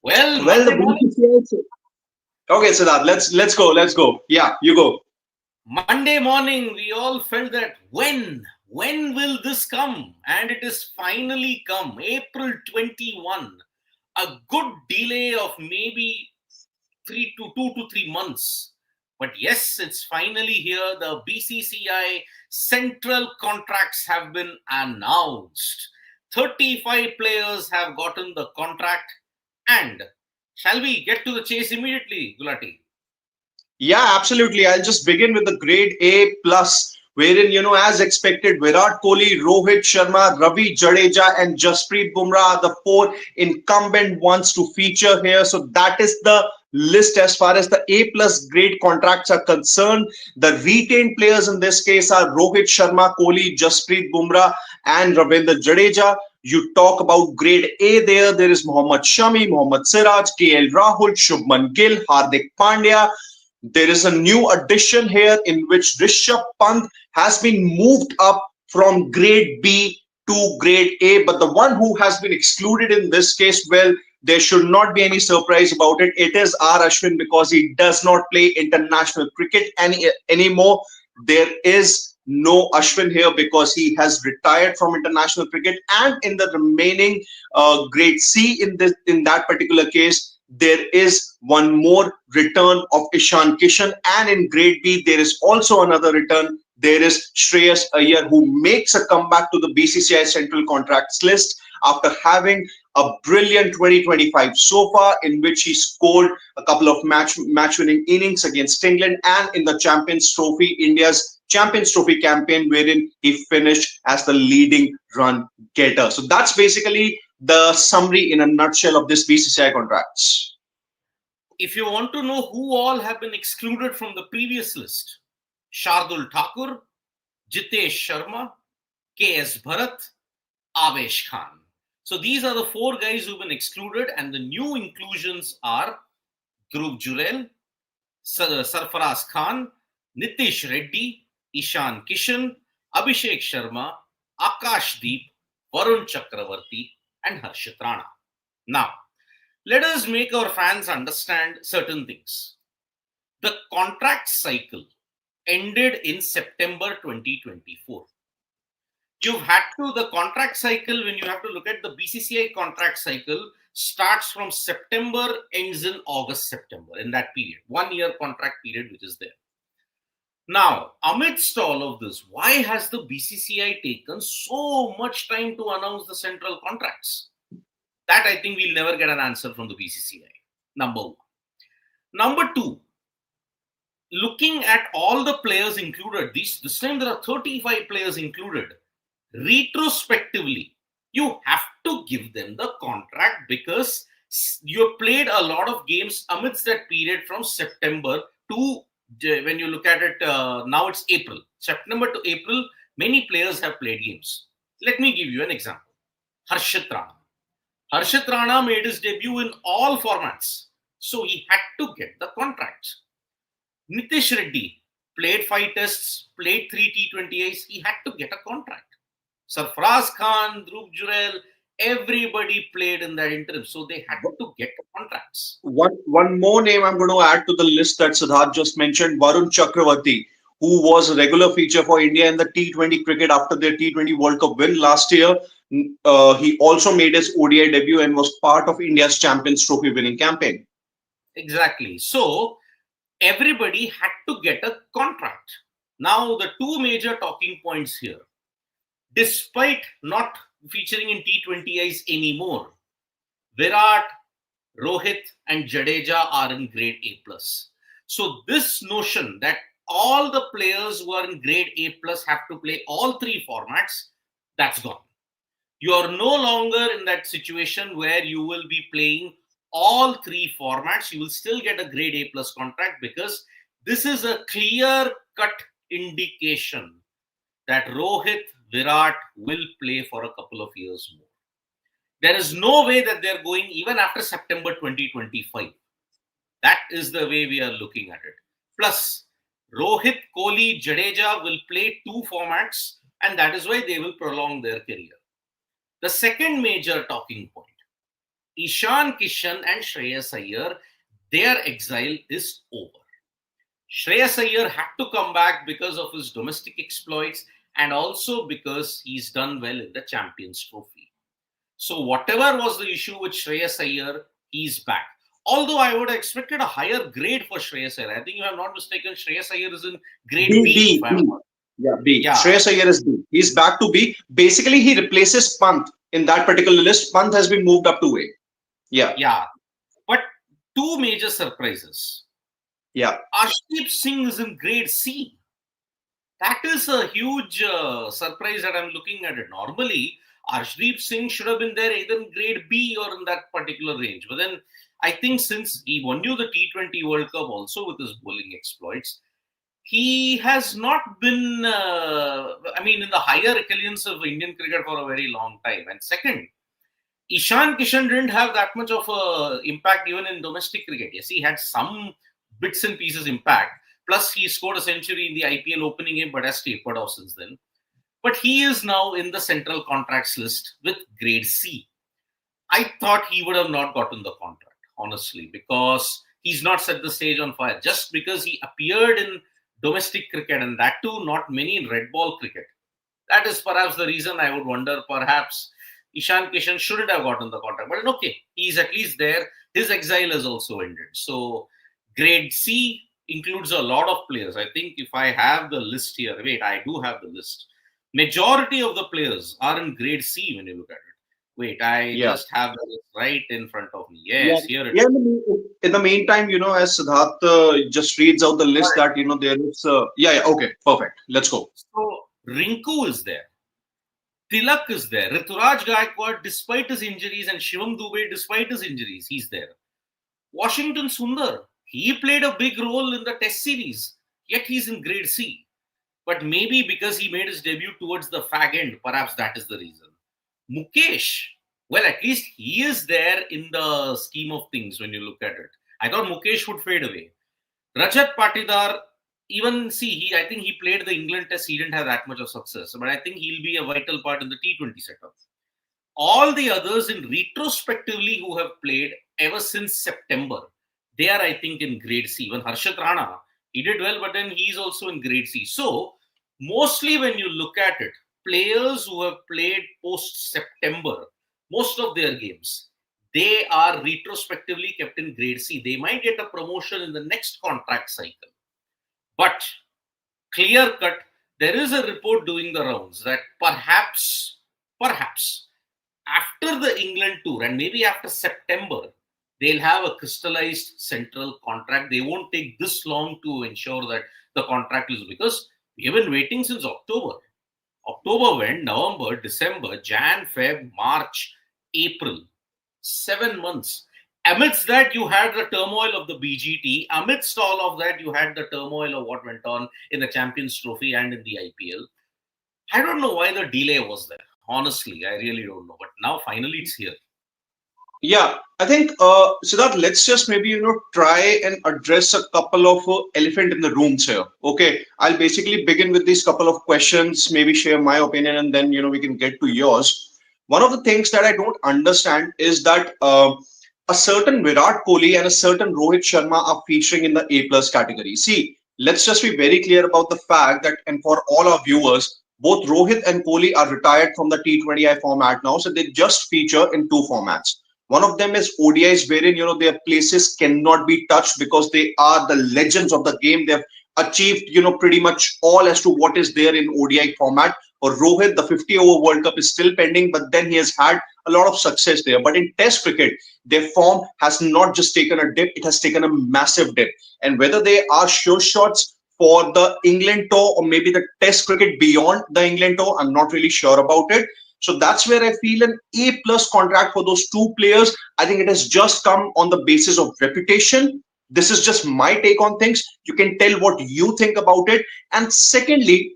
Well, Well, the Monday morning. BCCI. Okay, Siddharth, let's go. Yeah, you go. Monday morning, we all felt that when will this come? And it is finally come. April 21. A good delay of maybe 2 to 3 months. But yes, it's finally here. The BCCI central contracts have been announced. 35 players have gotten the contract. And shall we get to the chase immediately, Gulati? Yeah, absolutely. I'll just begin with the grade A plus, wherein, as expected, Virat Kohli, Rohit Sharma, Ravi Jadeja, and Jasprit Bumrah are the four incumbent ones to feature here. So that is the list as far as the A plus grade contracts are concerned. The retained players in this case are Rohit Sharma, Kohli, Jasprit Bumrah, and Ravindra Jadeja. You talk about grade A there. There is Mohammed Shami, Mohammed Siraj, KL Rahul, Shubman Gill, Hardik Pandya. There is a new addition here in which Rishabh Pant has been moved up from grade B to grade A. But the one who has been excluded in this case, well, there should not be any surprise about it. It is R. Ashwin because he does not play international cricket anymore. There is no Ashwin here because he has retired from international cricket. And in the remaining grade C in that particular case, there is one more return of Ishan Kishan, and in grade B there is also another return. There is Shreyas Iyer who makes a comeback to the BCCI Central Contracts list after having a brilliant 2025 so far, in which he scored a couple of match winning innings against England and in the Champions Trophy, India's Champions Trophy campaign, wherein he finished as the leading run getter. So that's basically the summary in a nutshell of this BCCI contracts. If you want to know who all have been excluded from the previous list, Shardul Thakur, Jitesh Sharma, K.S. Bharat, Avesh Khan. So these are the four guys who've been excluded, and the new inclusions are Dhruv Jurel, Sarfaraz Khan, Nitish Reddy, Ishan Kishan, Abhishek Sharma, Akash Deep, Varun Chakravarti, and Harshit Rana. Now, let us make our fans understand certain things. The contract cycle ended in September 2024. You've had to, the contract cycle, when you have to look at the BCCI contract cycle, starts from September, ends in August, September, in that period, 1 year contract period, which is there. Now, amidst all of this, why has the BCCI taken so much time to announce the central contracts? That I think we'll never get an answer from the BCCI. Number one. Number two, looking at all the players included, this time there are 35 players included. Retrospectively, you have to give them the contract because you played a lot of games amidst that period from September to, when you look at it, now it's April. September to April, many players have played games. Let me give you an example. Harshit Rana. Harshit Rana made his debut in all formats, so he had to get the contract. Nitish Reddy played 5 tests, played 3 T20Is, he had to get a contract. Sarfaraz Khan, Dhruv Jurel, everybody played in that interim, so they had to get contracts. One more name I'm going to add to the list that Siddharth just mentioned, Varun Chakravarti, who was a regular feature for India in the T20 cricket after their T20 World Cup win last year. He also made his ODI debut and was part of India's Champions Trophy winning campaign. Exactly. So everybody had to get a contract. Now, the two major talking points here, despite not featuring in T20Is anymore, Virat, Rohit, and Jadeja are in grade A plus. So this notion that all the players who are in grade A plus have to play all three formats, that's gone. You are no longer in that situation where you will be playing all three formats. You will still get a grade A plus contract because this is a clear cut indication that Rohit Virat will play for a couple of years more. There is no way that they're going even after September 2025. That is the way we are looking at it. Plus, Rohit, Kohli, Jadeja will play two formats, and that is why they will prolong their career. The second major talking point, Ishan, Kishan, and Shreyas Iyer, their exile is over. Shreyas Iyer had to come back because of his domestic exploits and also because he's done well in the Champions Trophy. So whatever was the issue with Shreyas Iyer, he's back. Although I would have expected a higher grade for Shreyas Iyer. I think if I'm not mistaken, Shreyas Iyer is in grade B. If I'm B. not. Yeah, B. Yeah, Shreyas Iyer is B. He's back to B. Basically, he replaces Pant in that particular list. Pant has been moved up to A. Yeah, yeah. But two major surprises. yeah. Arshdeep Singh is in grade C. That is a huge surprise that I'm looking at it. Normally, Arshdeep Singh should have been there either in grade B or in that particular range. But then I think since he won you the T20 World Cup also with his bowling exploits, he has not been, in the higher echelons of Indian cricket for a very long time. And second, Ishan Kishan didn't have that much of a impact even in domestic cricket. Yes, he had some bits and pieces impact. Plus, he scored a century in the IPL opening game, but has tapered off since then. But he is now in the central contracts list with grade C. I thought he would have not gotten the contract, honestly, because he's not set the stage on fire. Just because he appeared in domestic cricket, and that too, not many in red ball cricket. That is perhaps the reason I would wonder perhaps Ishan Kishan shouldn't have gotten the contract. But okay, he's at least there. His exile has also ended. So grade C includes a lot of players. I think if I have the list here, wait, I do have the list. Majority of the players are in grade C when you look at it. Wait, I Yeah. just have the list right in front of me. Yeah. Yes, here it Yeah. is. In the meantime, as Siddharth just reads out the list that, there is. Yeah, yeah. Okay. Perfect. Let's go. So Rinku is there. Tilak is there. Rituraj Gaikwad, despite his injuries, and Shivam Dubey, despite his injuries, he's there. Washington Sundar, he played a big role in the Test series, yet he's in grade C. But maybe because he made his debut towards the fag end, perhaps that is the reason. Mukesh, well, at least he is there in the scheme of things when you look at it. I thought Mukesh would fade away. Rajat Patidar, I think he played the England test. He didn't have that much of success, but I think he'll be a vital part in the T20 setup. All the others in retrospectively who have played ever since September, they are, I think, in grade C. Even Harshit Rana, he did well, but then he's also in grade C. So, mostly when you look at it, players who have played post September, most of their games, they are retrospectively kept in grade C. They might get a promotion in the next contract cycle. But clear cut, there is a report doing the rounds that perhaps, after the England tour and maybe after September, they'll have a crystallized central contract. They won't take this long to ensure that the contract is because we have been waiting since October. October went, November, December, Jan, Feb, March, April. 7 months. Amidst that, you had the turmoil of the BGT. Amidst all of that, you had the turmoil of what went on in the Champions Trophy and in the IPL. I don't know why the delay was there. Honestly, I really don't know. But now, finally, it's here. Yeah, I think, Siddharth, let's just maybe, try and address a couple of elephant in the rooms here. Okay, I'll basically begin with these couple of questions, maybe share my opinion, and then, we can get to yours. One of the things that I don't understand is that a certain Virat Kohli and a certain Rohit Sharma are featuring in the A plus category. See, let's just be very clear about the fact that, and for all our viewers, both Rohit and Kohli are retired from the T20I format now, so they just feature in two formats. One of them is ODIs, wherein their places cannot be touched because they are the legends of the game. They've achieved pretty much all as to what is there in ODI format. For Rohit, the 50-over World Cup is still pending, but then he has had a lot of success there. But in Test cricket, their form has not just taken a dip; it has taken a massive dip. And whether they are sure shots for the England tour or maybe the Test cricket beyond the England tour, I'm not really sure about it. So that's where I feel an A plus contract for those two players. I think it has just come on the basis of reputation. This is just my take on things. You can tell what you think about it. And secondly,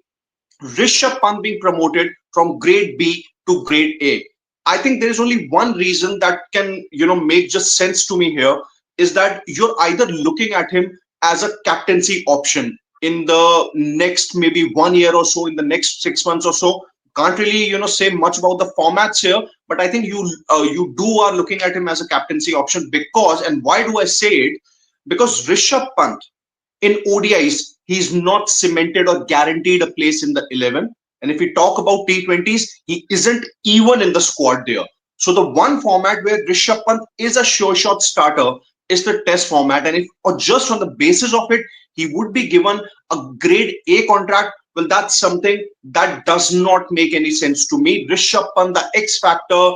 Rishabh Pant being promoted from grade B to grade A. I think there is only one reason that can, make just sense to me here is that you're either looking at him as a captaincy option in the next maybe 1 year or so, in the next 6 months or so, Can't really, say much about the formats here, but I think you are looking at him as a captaincy option because, and why do I say it? Because Rishabh Pant in ODIs, he's not cemented or guaranteed a place in the 11. And if we talk about T20s, he isn't even in the squad there. So the one format where Rishabh Pant is a sure shot starter is the test format. And if, or just on the basis of it, he would be given a grade A contract, well, that's something that does not make any sense to me. Rishabh Pant, the X factor,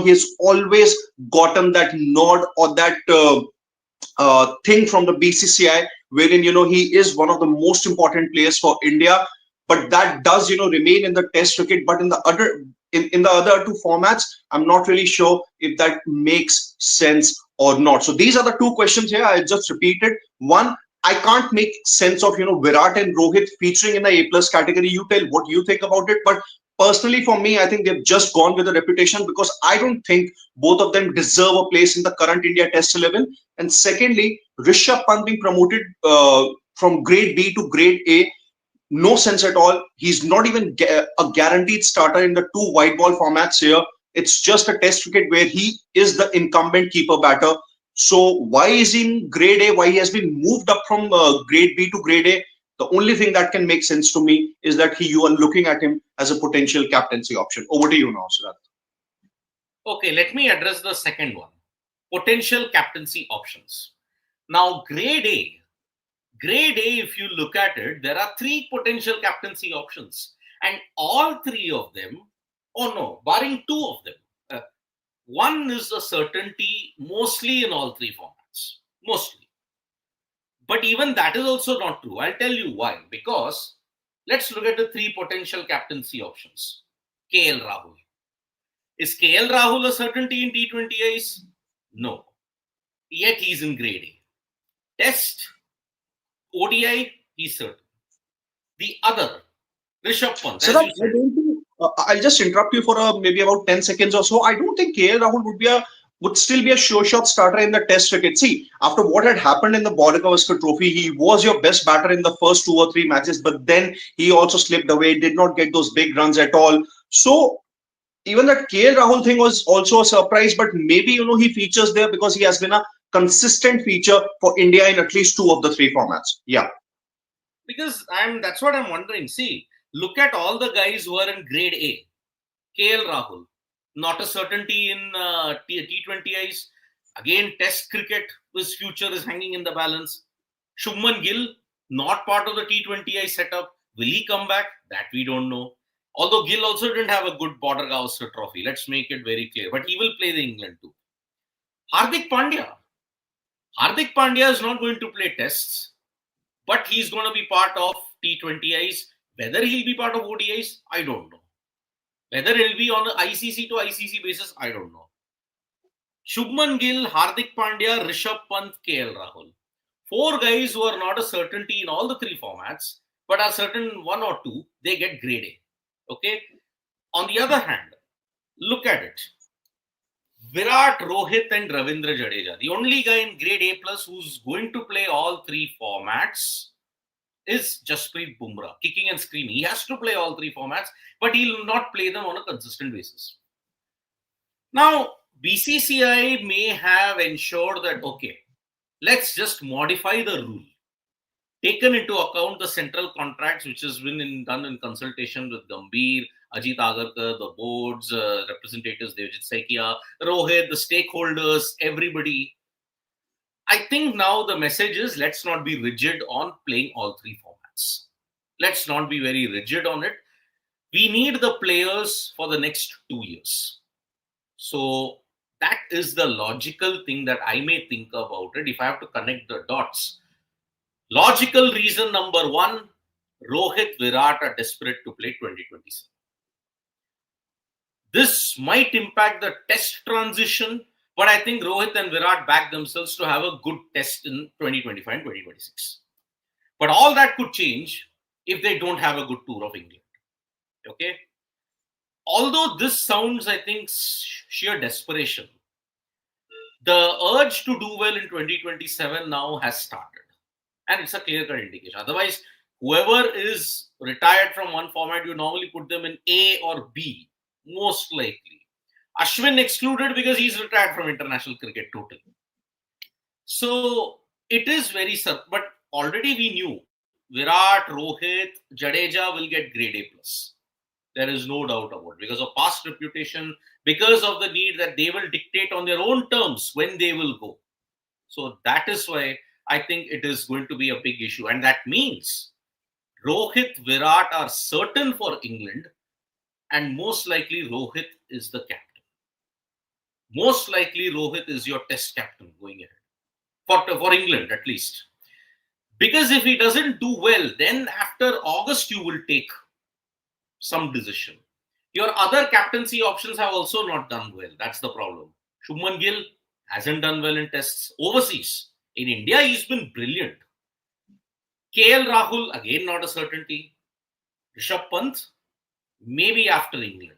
he's always gotten that nod or that thing from the BCCI, wherein he is one of the most important players for India. But that does remain in the Test cricket. But in the other in the other two formats, I'm not really sure if that makes sense or not. So these are the two questions here. I just repeated. One, I can't make sense of Virat and Rohit featuring in the A plus category. You tell what you think about it, but personally for me, I think they've just gone with the reputation because I don't think both of them deserve a place in the current India Test 11. And secondly, Rishabh Pant being promoted from grade B to grade A, no sense at all. He's not even a guaranteed starter in the two white ball formats here. It's just a test cricket where he is the incumbent keeper batter. So why is he in grade A? Why he has been moved up from grade B to grade A? The only thing that can make sense to me is that you are looking at him as a potential captaincy option. Over to you now, Siraj. Okay, let me address the second one. Potential captaincy options. Now, grade A, if you look at it, there are three potential captaincy options. And all three of them, barring two of them, one is a certainty mostly in all three formats. Mostly. But even that is also not true. I'll tell you why. Because let's look at the three potential captaincy options. KL Rahul. Is KL Rahul a certainty in T20Is? No. Yet he's in grade A. Test, ODI, he's certain. The other, Rishabh Pant. So I'll just interrupt you for maybe about 10 seconds or so. I don't think KL Rahul would still be a sure shot starter in the Test cricket. See, after what had happened in the Border-Gavaskar Trophy, he was your best batter in the first 2 or 3 matches, but then he also slipped away, did not get those big runs at all. So even that KL Rahul thing was also a surprise, but maybe he features there because he has been a consistent feature for India in at least 2 of the 3 formats. Yeah. Because that's what I'm wondering. See, look at all the guys who are in grade A. KL Rahul, not a certainty in T20Is. Again, Test cricket, his future is hanging in the balance. Shubman Gill, not part of the T20I setup. Will he come back? That we don't know. Although Gill also didn't have a good Border-Gavaskar Trophy. Let's make it very clear. But he will play the England too. Hardik Pandya. Hardik Pandya is not going to play tests, but he's going to be part of T20Is. Whether he'll be part of ODIs, I don't know. Whether he'll be on an ICC to ICC basis, I don't know. Shubman Gill, Hardik Pandya, Rishabh Pant, KL Rahul. 4 guys who are not a certainty in all the 3 formats, but are certain in 1 or 2, they get grade A. Okay? On the other hand, look at it. Virat, Rohit and Ravindra Jadeja. The only guy in grade A plus who's going to play all 3 formats is Jasprit Bumrah, kicking and screaming. He has to play all 3 formats, but he'll not play them on a consistent basis. Now, BCCI may have ensured that, okay, let's just modify the rule. Taken into account the central contracts, which has been done in consultation with Gambhir, Ajit Agarkar, the boards, representatives, Devjit Saikia, Rohit, the stakeholders, everybody. I think now the message is let's not be rigid on playing all 3 formats. Let's not be very rigid on it. We need the players for the next 2 years. So that is the logical thing that I may think about it if I have to connect the dots. Logical reason number 1, Rohit-Virat are desperate to play 2027. This might impact the test transition, but I think Rohit and Virat back themselves to have a good test in 2025 and 2026. But all that could change if they don't have a good tour of England. Okay? Although this sounds, I think, sheer desperation, the urge to do well in 2027 now has started. And it's a clear-cut indication. Otherwise, Whoever is retired from one format, you normally put them in A or B, most likely. Ashwin excluded because he's retired from international cricket totally. So it is very but already we knew Virat, Rohit, Jadeja will get grade A plus. There is no doubt about it because of past reputation, because of the need that they will dictate on their own terms when they will go. So that is why I think it is going to be a big issue. And that means Rohit, Virat are certain for England, and most likely Rohit is the captain. Most likely Rohit is your test captain going ahead, for England at least. Because if he doesn't do well, then after August you will take some decision. Your other captaincy options have also not done well. That's the problem. Shubman Gill hasn't done well in tests overseas. In India, he's been brilliant. KL Rahul, again, not a certainty. Rishabh Pant, maybe after England.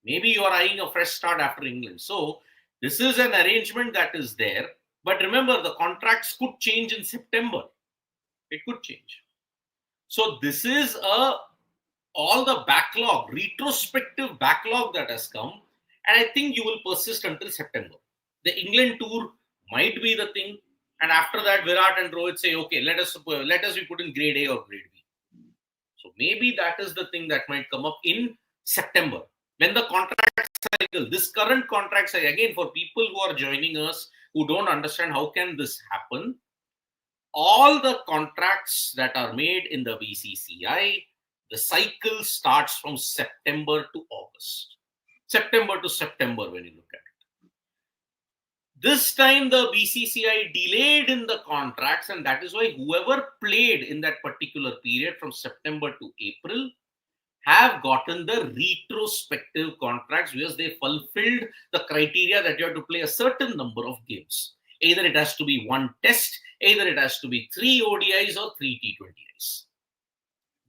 Maybe you are eyeing a fresh start after England. So, this is an arrangement that is there. But remember, the contracts could change in September. It could change. So, this is all the backlog, retrospective backlog that has come. And I think you will persist until September. The England tour might be the thing. And after that, Virat and Rohit say, okay, let us be put in grade A or grade B. So maybe that is the thing that might come up in September. When the contract cycle, this current contract cycle, again, for people who are joining us, who don't understand how can this happen, all the contracts that are made in the BCCI, the cycle starts from September to August. September to September when you look at it. This time the BCCI delayed in the contracts, and that is why whoever played in that particular period from September to April have gotten the retrospective contracts because they fulfilled the criteria that you have to play a certain number of games. Either it has to be one test, either it has to be 3 ODIs or 3 T20Is.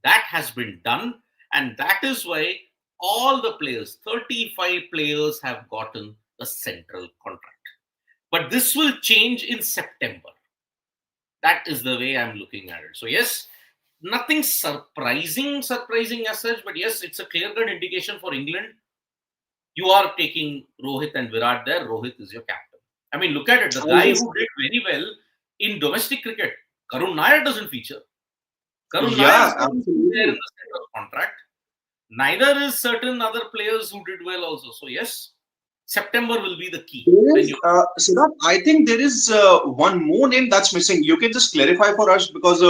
That has been done, and that is why all the players, 35 players, have gotten the central contract. But this will change in September. That is the way I'm looking at it. So yes, nothing surprising as such, but yes, it's a clear-cut indication for England. You are taking Rohit and Virat there. Rohit is your captain. I mean, look at it. The guy who did very well in domestic cricket, Karun Nair doesn't feature. Karun Nair is there in the center of contract. Neither is certain other players who did well also. So yes, September will be the key. Siddharth, I think there is one more name that's missing. You can just clarify for us because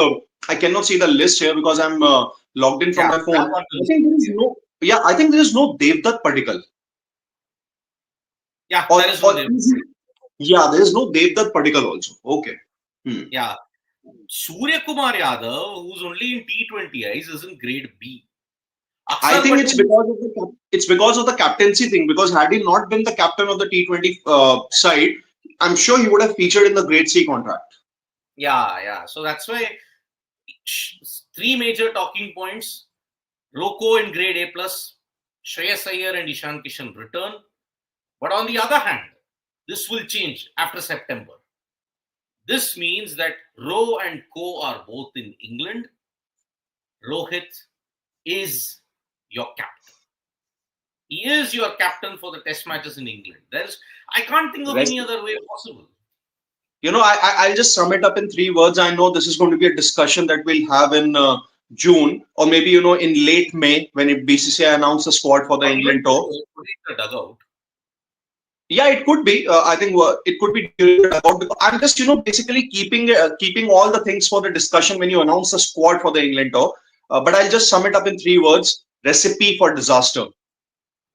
I cannot see the list here because I'm logged in from my phone. I think there is no. Yeah, I think there is no Devdutt Padikkal. Yeah, there is no Devdutt. Yeah, there is no Devdutt Padikkal also. Okay. Yeah, Surya Kumar Yadav, who's only in T20Is, is in grade B. I think it's because of the captaincy thing. Because had he not been the captain of the T20 side, I'm sure he would have featured in the grade C contract. Yeah. So that's why 3 major talking points: Roko in grade A plus, Shreyas Iyer and Ishan Kishan return. But on the other hand, this will change after September. This means that Rowe and Co are both in England. Rohit is your captain. He is your captain for the test matches in England. I can't think of any other way possible. You know, I'll just sum it up in 3 words. I know this is going to be a discussion that we'll have in June or maybe, you know, in late May when BCCI announced the squad for the England tour. Dugout. Yeah, it could be. I think it could be during the dugout. I'm just, you know, basically keeping all the things for the discussion when you announce the squad for the England tour. But I'll just sum it up in 3 words. Recipe for disaster.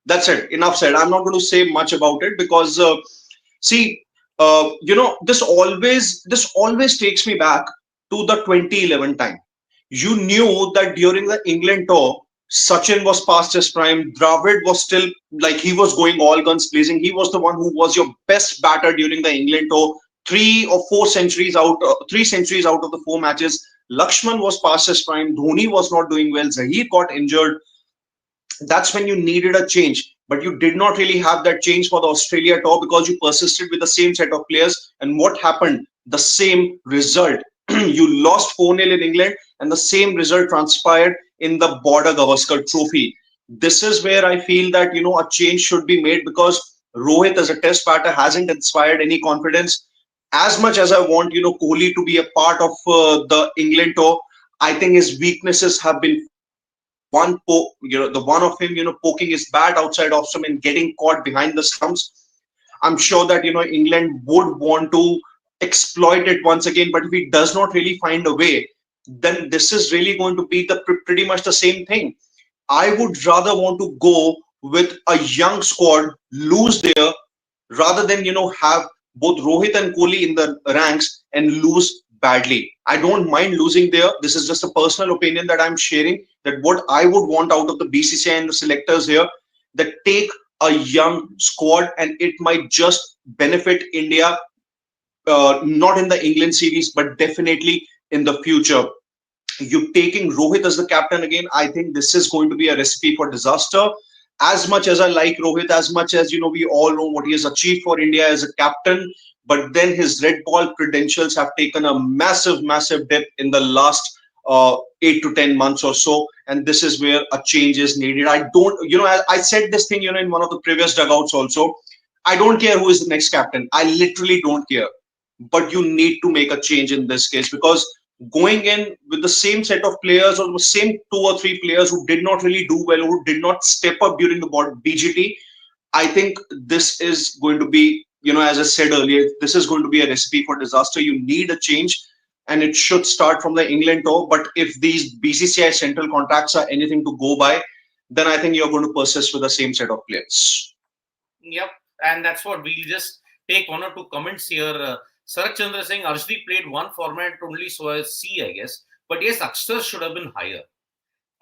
That's it. Enough said. I'm not going to say much about it because, you know, this always takes me back to the 2011 time. You knew that during the England tour, Sachin was past his prime. Dravid was still like he was going all guns blazing. He was the one who was your best batter during the England tour. 3 or 4 centuries out, 3 centuries out of the 4 matches. Lakshman was past his prime. Dhoni was not doing well. Zaheer got injured. That's when you needed a change. But you did not really have that change for the Australia tour because you persisted with the same set of players. And what happened? The same result. You lost 4-0 in England and the same result transpired in the Border Gavaskar Trophy. This is where I feel that a change should be made, because Rohit as a test batter hasn't inspired any confidence. As much as I want Kohli to be a part of the England tour, I think his weaknesses have been found. The one of him poking his bat outside off stump and getting caught behind the stumps. I'm sure that England would want to exploit it once again, but if he does not really find a way, then this is really going to be the pretty much the same thing. I would rather want to go with a young squad, lose there, rather than have both Rohit and Kohli in the ranks and lose badly. I don't mind losing there. This is just a personal opinion that I'm sharing. That what I would want out of the BCCI and the selectors here, that take a young squad, and it might just benefit India, not in the England series, but definitely in the future. You taking Rohit as the captain again, I think this is going to be a recipe for disaster. As much as I like Rohit, as much as we all know what he has achieved for India as a captain, but then his red ball credentials have taken a massive, massive dip in the last 8 to 10 months or so, and this is where a change is needed. I don't, I said this thing, in one of the previous dugouts also. I don't care who is the next captain. I literally don't care, but you need to make a change in this case, because going in with the same set of players, or the same 2 or 3 players who did not really do well, who did not step up during the BGT, I think this is going to be, as I said earlier, this is going to be a recipe for disaster. You need a change, and it should start from the England tour. But if these BCCI central contracts are anything to go by, then I think you're going to persist with the same set of players. Yep, and that's what we'll just take 1 or 2 comments here. Sarat Chandra saying Arshdeep played one format only, so as C, I guess. But yes, Akshar should have been higher.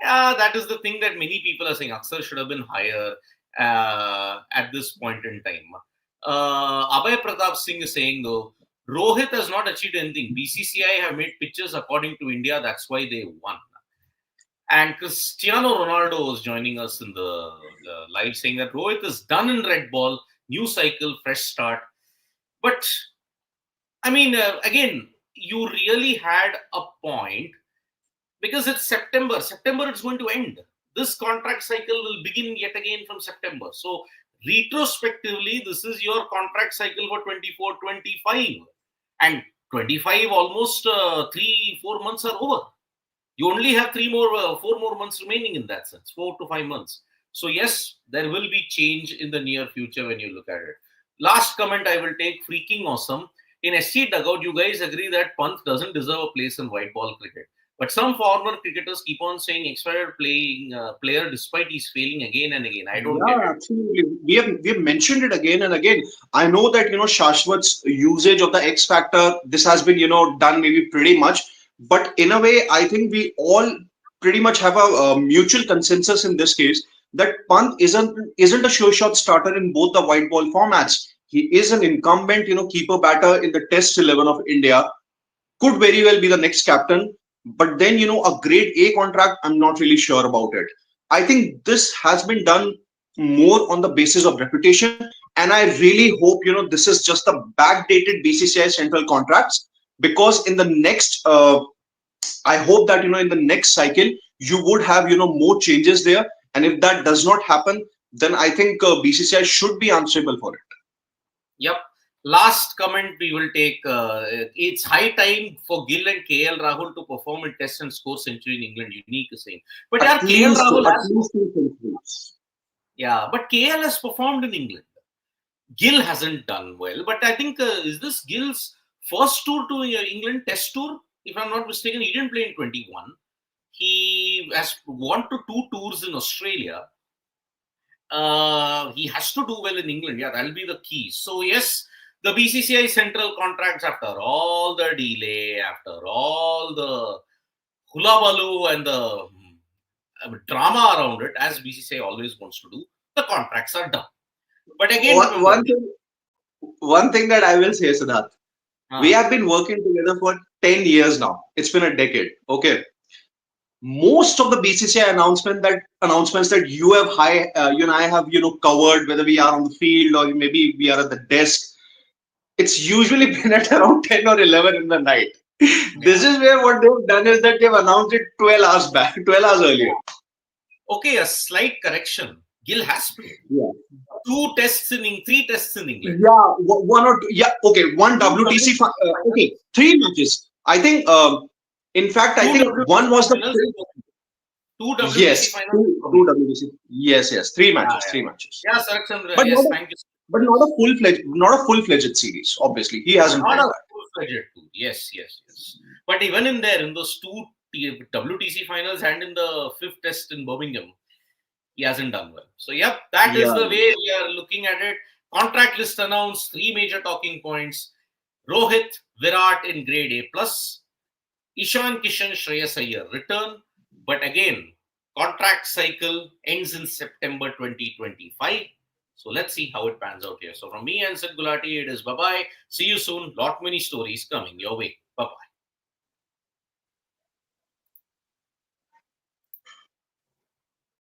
Yeah, that is the thing that many people are saying. Akshar should have been higher at this point in time. Abhay Pratap Singh is saying, though, Rohit has not achieved anything. BCCI have made pitches according to India. That's why they won. And Cristiano Ronaldo was joining us in the live saying that Rohit is done in red ball, new cycle, fresh start. But, I mean, again, you really had a point, because it's September. September, it's going to end. This contract cycle will begin yet again from September. So, retrospectively, this is your contract cycle for 24-25. And 25, almost 3-4 months are over. You only have 4 more months remaining in that sense, 4 to 5 months. So yes, there will be change in the near future when you look at it. Last comment I will take, freaking awesome. In SC dugout, you guys agree that Pant doesn't deserve a place in white ball cricket. But some former cricketers keep on saying expired player despite he's failing again and again. I don't get it. Absolutely. We have mentioned it again and again. I know that Shashwat's usage of the X factor, this has been done maybe pretty much, but in a way, I think we all pretty much have a mutual consensus in this case that Pant isn't a sure shot starter in both the white ball formats. He is an incumbent keeper batter in the Test 11 of India. Could very well be the next captain. But then, a grade A contract, I'm not really sure about it. I think this has been done more on the basis of reputation. And I really hope, this is just the backdated BCCI central contracts. Because in the next, I hope that, in the next cycle, you would have, more changes there. And if that does not happen, then I think BCCI should be answerable for it. Yep. Last comment we will take. It's high time for Gill and KL Rahul to perform in Test and score century in England. Unique is saying, but yeah, KL Rahul has. Yeah, but KL has performed in England. Gill hasn't done well, but I think is this Gill's first tour to England Test tour? If I'm not mistaken, he didn't play in 21. He has won to 2 tours in Australia. He has to do well in England. Yeah, that'll be the key. So yes. The BCCI central contracts, after all the delay, after all the hulabaloo and the drama around it, as BCCI always wants to do, the contracts are done. But again, one thing that I will say, Siddharth, we have been working together for 10 years now. It's been a decade. Okay. Most of the BCCI announcements that you have I have covered, whether we are on the field or maybe we are at the desk, it's usually been at around 10 or 11 in the night. This is where what they've done is that they've announced it 12 hours back, 12 hours earlier. Okay, a slight correction. Gill has played Yeah. 3 tests in England. Yeah, one or two. Yeah, okay. One WTC. Okay, 3 matches. I think. In fact, I think one was the. Two WTC Yes, finals. two WTC. Yes, yes. Three Yeah, matches. yeah. Three matches. Yeah, Sarakchandra. But Yes, not a, thank you. but not a full-fledged series. Obviously, he hasn't Not played a that. full-fledged tour. Yes. But even in those 2 WTC finals and in the 5th test in Birmingham, he hasn't done well. So, yep, that is Yeah. the way we are looking at it. Contract list announced, 3 major talking points. Rohit, Virat in grade A+. Ishan, Kishan, Shreyas Iyer return. But again, contract cycle ends in September 2025. So let's see how it pans out here. So from me and Sid Gulati, it is bye-bye. See you soon. Lot many stories coming your way.